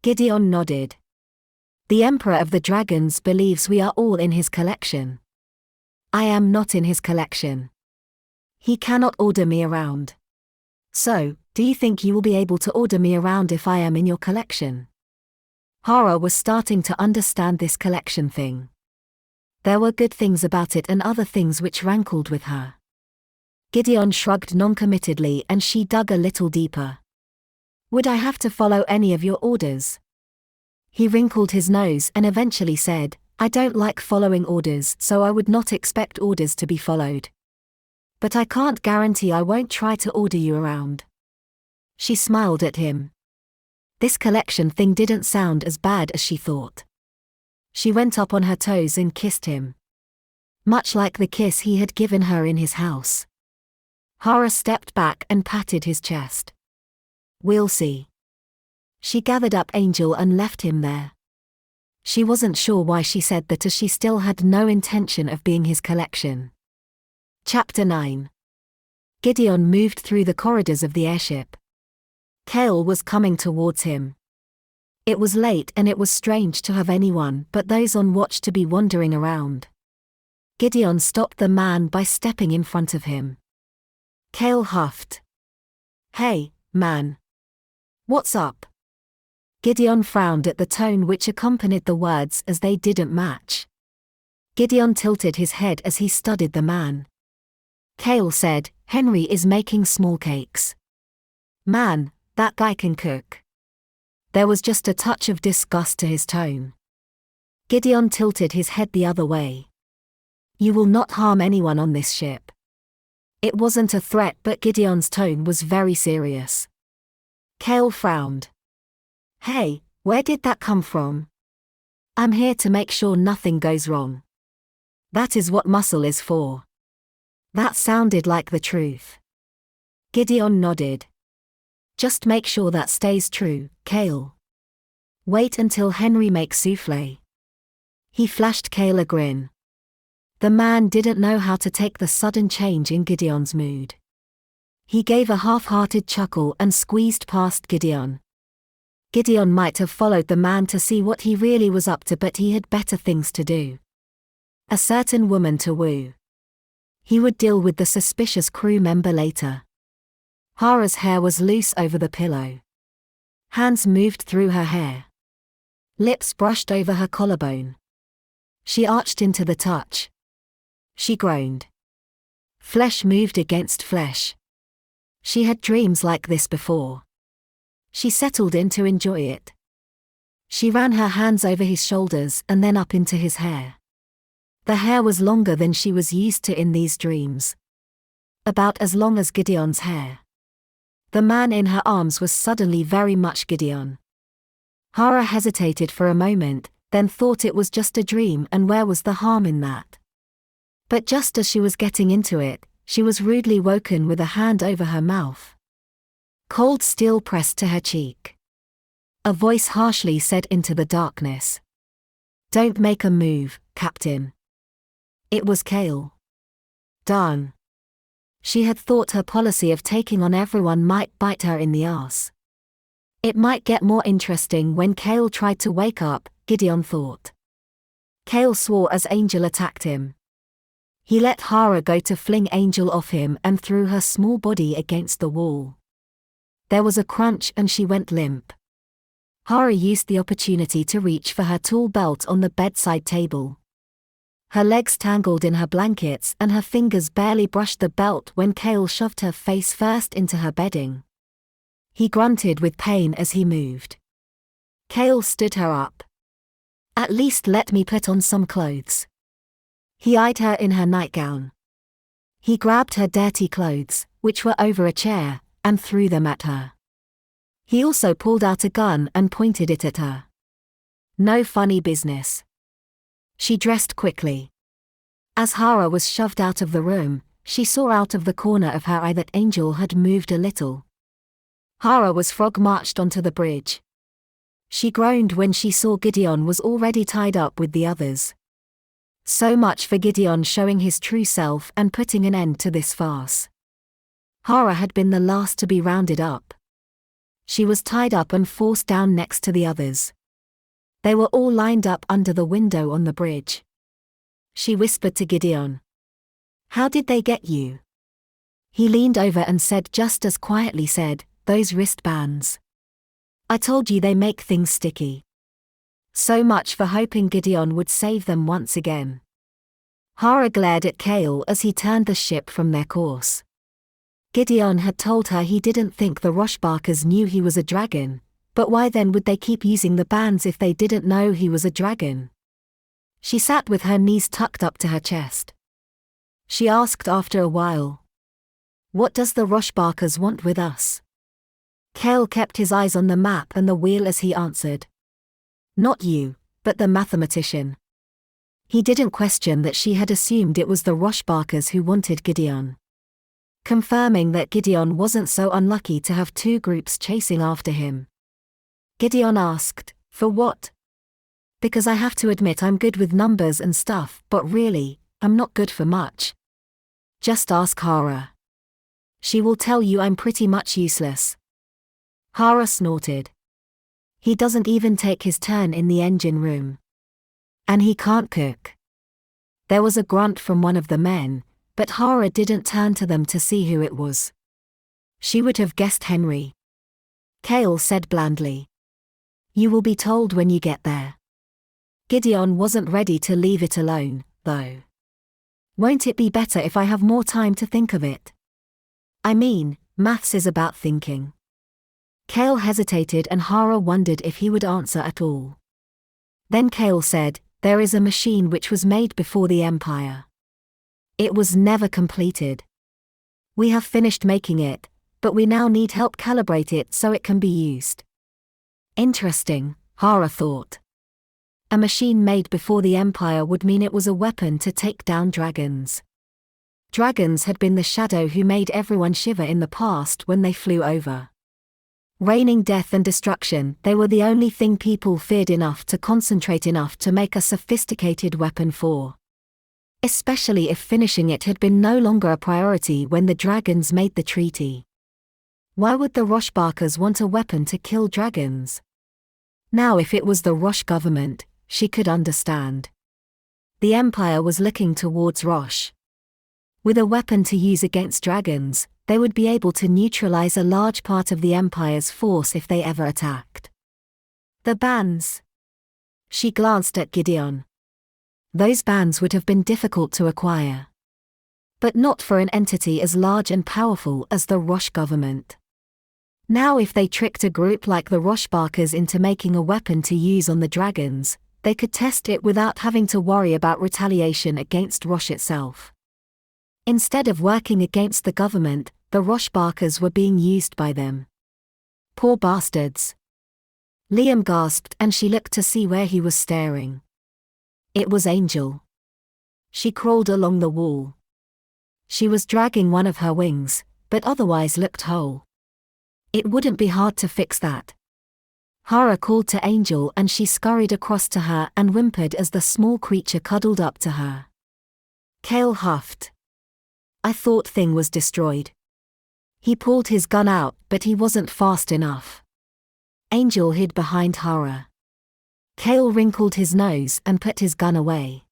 Gideon nodded. The Emperor of the Dragons believes we are all in his collection. I am not in his collection. He cannot order me around. So, do you think you will be able to order me around if I am in your collection? Hara was starting to understand this collection thing. There were good things about it and other things which rankled with her. Gideon shrugged noncommittedly and she dug a little deeper. Would I have to follow any of your orders? He wrinkled his nose and eventually said, I don't like following orders, so I would not expect orders to be followed. But I can't guarantee I won't try to order you around. She smiled at him. This collection thing didn't sound as bad as she thought. She went up on her toes and kissed him. Much like the kiss he had given her in his house. Hara stepped back and patted his chest. We'll see. She gathered up Angel and left him there. She wasn't sure why she said that, as she still had no intention of being his collection. Chapter 9. Gideon moved through the corridors of the airship. Kale was coming towards him. It was late and it was strange to have anyone but those on watch to be wandering around. Gideon stopped the man by stepping in front of him. Kale huffed. Hey, man. What's up? Gideon frowned at the tone which accompanied the words as they didn't match. Gideon tilted his head as he studied the man. Kale said, Henry is making small cakes. Man, that guy can cook. There was just a touch of disgust to his tone. Gideon tilted his head the other way. You will not harm anyone on this ship. It wasn't a threat, but Gideon's tone was very serious. Kale frowned. Hey, where did that come from? I'm here to make sure nothing goes wrong. That is what muscle is for. That sounded like the truth. Gideon nodded. Just make sure that stays true, Kale. Wait until Henry makes souffle. He flashed Kale a grin. The man didn't know how to take the sudden change in Gideon's mood. He gave a half-hearted chuckle and squeezed past Gideon. Gideon might have followed the man to see what he really was up to, but he had better things to do. A certain woman to woo. He would deal with the suspicious crew member later. Hara's hair was loose over the pillow. Hands moved through her hair. Lips brushed over her collarbone. She arched into the touch. She groaned. Flesh moved against flesh. She had dreams like this before. She settled in to enjoy it. She ran her hands over his shoulders and then up into his hair. The hair was longer than she was used to in these dreams. About as long as Gideon's hair. The man in her arms was suddenly very much Gideon. Hara hesitated for a moment, then thought it was just a dream, and where was the harm in that? But just as she was getting into it, she was rudely woken with a hand over her mouth. Cold steel pressed to her cheek. A voice harshly said into the darkness. Don't make a move, Captain. It was Kale. Darn. She had thought her policy of taking on everyone might bite her in the ass. It might get more interesting when Kale tried to wake up, Gideon thought. Kale swore as Angel attacked him. He let Hara go to fling Angel off him and threw her small body against the wall. There was a crunch and she went limp. Hara used the opportunity to reach for her tool belt on the bedside table. Her legs tangled in her blankets and her fingers barely brushed the belt when Kale shoved her face first into her bedding. He grunted with pain as he moved. Kale stood her up. At least let me put on some clothes. He eyed her in her nightgown. He grabbed her dirty clothes, which were over a chair, and threw them at her. He also pulled out a gun and pointed it at her. No funny business. She dressed quickly. As Hara was shoved out of the room, she saw out of the corner of her eye that Angel had moved a little. Hara was frog-marched onto the bridge. She groaned when she saw Gideon was already tied up with the others. So much for Gideon showing his true self and putting an end to this farce. Hara had been the last to be rounded up. She was tied up and forced down next to the others. They were all lined up under the window on the bridge. She whispered to Gideon. "How did they get you?" He leaned over and said just as quietly said, "Those wristbands. I told you they make things sticky." So much for hoping Gideon would save them once again. Hara glared at Kale as he turned the ship from their course. Gideon had told her he didn't think the Roshbarkers knew he was a dragon, but why then would they keep using the bands if they didn't know he was a dragon? She sat with her knees tucked up to her chest. She asked after a while, "What does the Roshbarkers want with us?" Kale kept his eyes on the map and the wheel as he answered. "Not you, but the mathematician." He didn't question that she had assumed it was the Roshbarkers who wanted Gideon. Confirming that Gideon wasn't so unlucky to have two groups chasing after him. Gideon asked, "For what?" "Because I have to admit I'm good with numbers and stuff, but really, I'm not good for much. Just ask Hara. She will tell you I'm pretty much useless." Hara snorted. "He doesn't even take his turn in the engine room. And he can't cook." There was a grunt from one of the men, but Hara didn't turn to them to see who it was. She would have guessed Henry. Kale said blandly, "You will be told when you get there." Gideon wasn't ready to leave it alone, though. "Won't it be better if I have more time to think of it? I mean, maths is about thinking." Kale hesitated and Hara wondered if he would answer at all. Then Kale said, "There is a machine which was made before the Empire. It was never completed. We have finished making it, but we now need help calibrate it so it can be used." Interesting, Hara thought. A machine made before the Empire would mean it was a weapon to take down dragons. Dragons had been the shadow who made everyone shiver in the past when they flew over. Raining death and destruction, they were the only thing people feared enough to concentrate enough to make a sophisticated weapon for. Especially if finishing it had been no longer a priority when the dragons made the treaty. Why would the Roshbarkers want a weapon to kill dragons? Now if it was the Rosh government, she could understand. The Empire was looking towards Rosh. With a weapon to use against dragons, they would be able to neutralize a large part of the Empire's force if they ever attacked. The bands. She glanced at Gideon. Those bands would have been difficult to acquire. But not for an entity as large and powerful as the Rosh government. Now if they tricked a group like the Roshbarkers into making a weapon to use on the dragons, they could test it without having to worry about retaliation against Rosh itself. Instead of working against the government, the Roshbarkers were being used by them. Poor bastards. Liam gasped and she looked to see where he was staring. It was Angel. She crawled along the wall. She was dragging one of her wings, but otherwise looked whole. It wouldn't be hard to fix that. Hara called to Angel and she scurried across to her and whimpered as the small creature cuddled up to her. Kale huffed. "I thought thing was destroyed." He pulled his gun out, but he wasn't fast enough. Angel hid behind Hara. Kale wrinkled his nose and put his gun away.